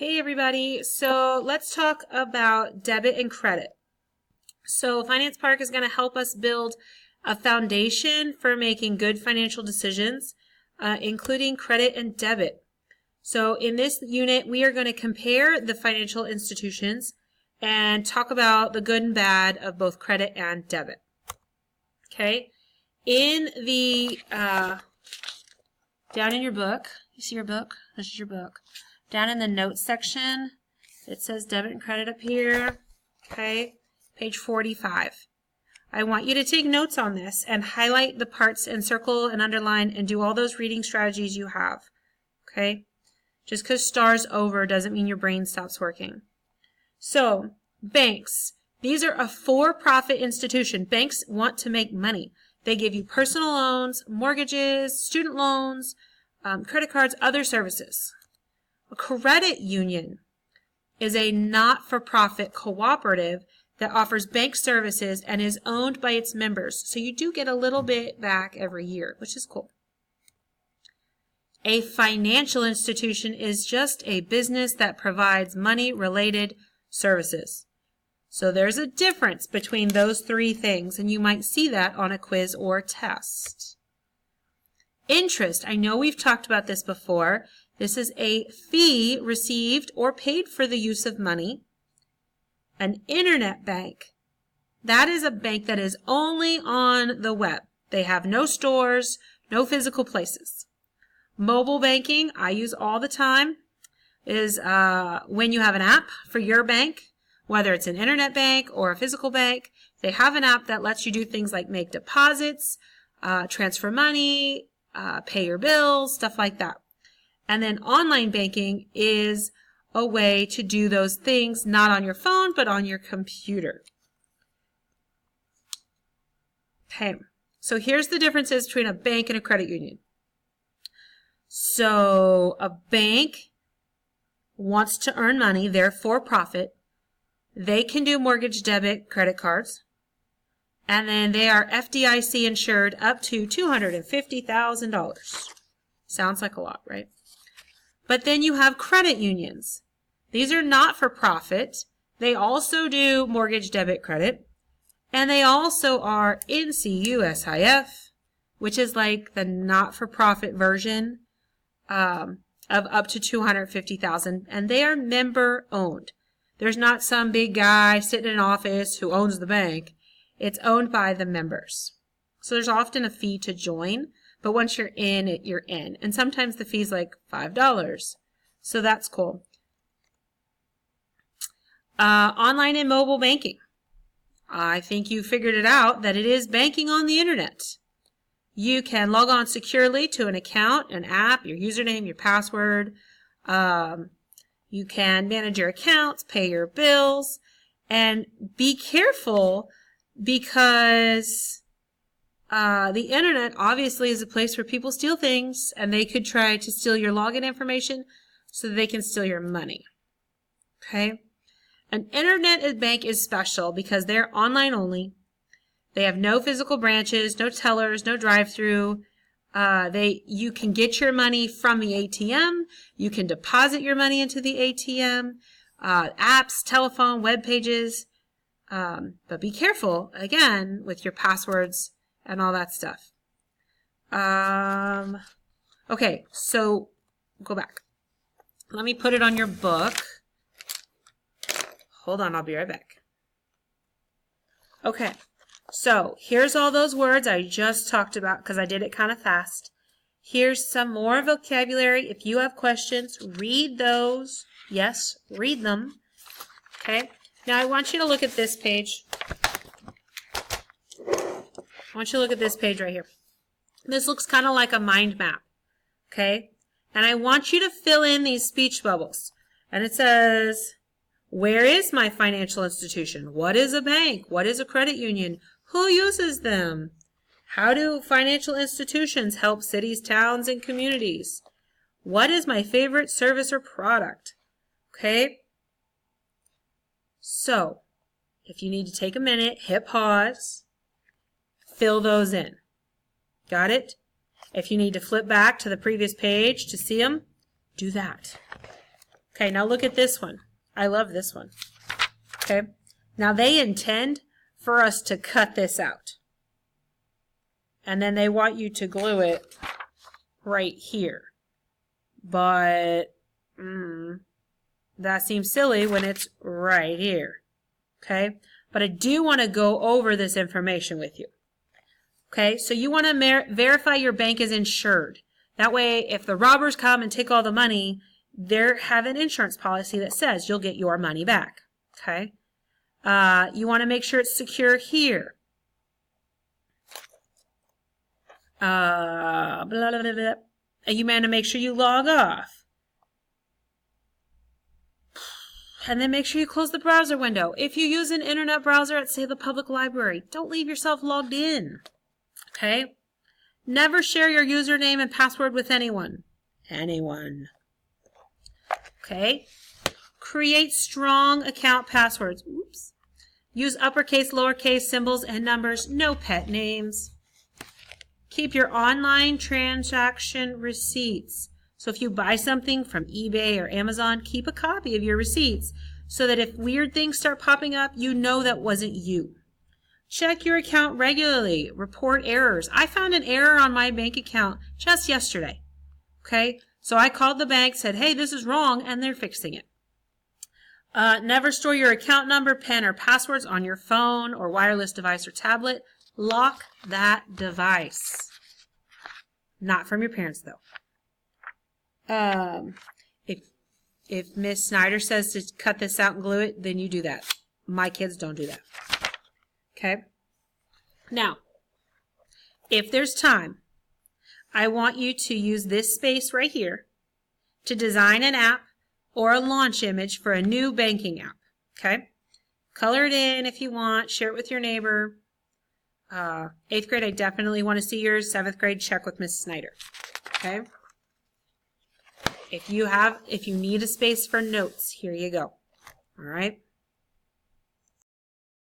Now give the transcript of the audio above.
Hey everybody, so let's talk about debit and credit. So Finance Park is going to help us build a foundation for making good financial decisions, including credit and debit. So in this unit, we are going to compare the financial institutions and talk about the good and bad of both credit and debit. Okay, in the, down in your book, you see your book? This is your book. Down in the notes section, it says debit and credit up here, okay, page 45. I want you to take notes on this and highlight the parts and circle and underline and do all those reading strategies you have, okay? Just because star's over doesn't mean your brain stops working. So, banks. These are a for-profit institution. Banks want to make money. They give you personal loans, mortgages, student loans, credit cards, other services. A credit union is a not-for-profit cooperative that offers bank services and is owned by its members. So you do get a little bit back every year, which is cool. A financial institution is just a business that provides money-related services. So there's a difference between those three things, and you might see that on a quiz or test. Interest. I know we've talked about this before. This is a fee received or paid for the use of money. An internet bank. That is a bank that is only on the web. They have no stores, no physical places. Mobile banking, I use all the time, is when you have an app for your bank, whether it's an internet bank or a physical bank. They have an app that lets you do things like make deposits, transfer money, pay your bills, stuff like that. And then online banking is a way to do those things not on your phone, but on your computer. Okay, so here's the differences between a bank and a credit union. So a bank wants to earn money, they're for profit. They can do mortgage, debit, credit cards. And then they are FDIC insured up to $250,000. Sounds like a lot, right? But then you have credit unions. These are not for profit. They also do mortgage, debit, credit. And they also are NCUSIF, which is like the not-for-profit version of up to $250,000. And they are member-owned. There's not some big guy sitting in an office who owns the bank. It's owned by the members. So there's often a fee to join. But once you're in it, you're in. And sometimes the fee's like $5. So that's cool. Online and mobile banking. I think you figured it out that it is banking on the internet. You can log on securely to an account, an app, your username, your password. You can manage your accounts, pay your bills, and be careful because the internet obviously is a place where people steal things, and they could try to steal your login information so that they can steal your money. Okay? An internet bank is special because they're online only. They have no physical branches, no tellers, no drive-through. You can get your money from the ATM. You can deposit your money into the ATM. Apps, telephone, web pages. But be careful, again, with your passwords and all that stuff. Okay, so go back. Let me put it on your book. Hold on, I'll be right back. Okay, so here's all those words I just talked about because I did it kind of fast. Here's some more vocabulary. If you have questions, read those. Yes, read them. Okay, now I want you to look at this page. I want you to look at this page right here. This looks kind of like a mind map, okay? And I want you to fill in these speech bubbles. And it says, where is my financial institution? What is a bank? What is a credit union? Who uses them? How do financial institutions help cities, towns, and communities? What is my favorite service or product? Okay? So, if you need to take a minute, hit pause. Fill those in. Got it? If you need to flip back to the previous page to see them, do that. Okay, now look at this one. I love this one. Okay, now they intend for us to cut this out. And then they want you to glue it right here. But that seems silly when it's right here. Okay, but I do want to go over this information with you. Okay, so you want to verify your bank is insured. That way, if the robbers come and take all the money, they have an insurance policy that says you'll get your money back. Okay, you want to make sure it's secure here. Blah, blah, blah, blah. And you want to make sure you log off. And then make sure you close the browser window. If you use an internet browser at, say, the public library, don't leave yourself logged in. Okay? Never share your username and password with anyone. Anyone. Okay? Create strong account passwords. Oops. Use uppercase, lowercase, symbols, and numbers. No pet names. Keep your online transaction receipts. So if you buy something from eBay or Amazon, keep a copy of your receipts so that if weird things start popping up, you know that wasn't you. Check your account regularly. Report errors. I found an error on my bank account just yesterday. Okay, so I called the bank, said, hey, this is wrong, and they're fixing it. Never store your account number, PIN, or passwords on your phone or wireless device or tablet. Lock that device. Not from your parents, though. If Miss Snyder says to cut this out and glue it, then you do that. My kids don't do that. Okay? Now, if there's time, I want you to use this space right here to design an app or a launch image for a new banking app. Okay? Color it in if you want. Share it with your neighbor. 8th grade, I definitely want to see yours. 7th grade, check with Miss Snyder. Okay? If you need a space for notes, here you go. All right?